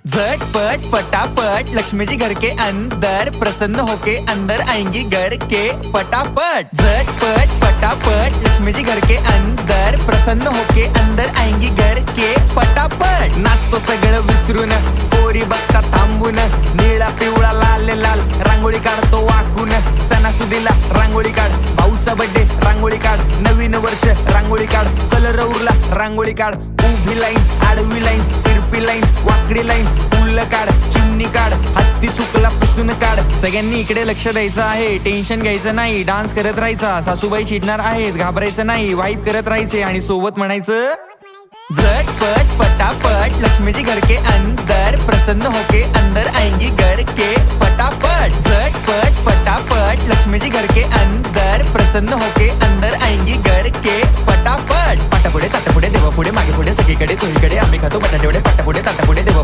झटपट पटापट लक्ष्मी जी घर के अंदर प्रसन्न होके अंदर आएंगी घर के पटापट। झटपट पटापट लक्ष्मी जी घर के अंदर प्रसन्न होके अंदर आएंगी घर के पटापट। नाचतो सगळं विसरून पोरी बघता थांबून निळा पिवळा लाल लाल रांगोळी काढतो वाकून। सणासुदीला रांगोळी काढ, भाऊचा बर्थडे रांगोळी काढ, नवीन वर्ष रांगोळी काढ, कलर उरला रांगोळी काढ, उभी लाईन आडवी लाईन तिरपी लाईन वाकडी लाईन फुल काढ, चिमणी काढ, हत्ती चुकला पुसून काढ। सगळ्यांनी इकडे लक्ष द्यायचं आहे, टेन्शन घ्यायचं नाही, डान्स करत राहायचा। सासूबाई चिडणार आहेत, घाबरायचं नाही, वाईप करत राहायचे आणि सोबत म्हणायचं झटपट पटापट लक्ष्मी जी घर के अंदर प्रसन्न होके अंदर आएंगी घर के पटापट। झटपट पटापट लक्ष्मी जी घर के अंदर प्रसन्न होके अंदर आएंगी घर के पटापट। पाटापुढे ताटापुढे देवापुढे मागे पुढे सगळीकडे चोहीकडे आम्ही खातो बटाटेवडे पाटापुढे ताटापुढे देवा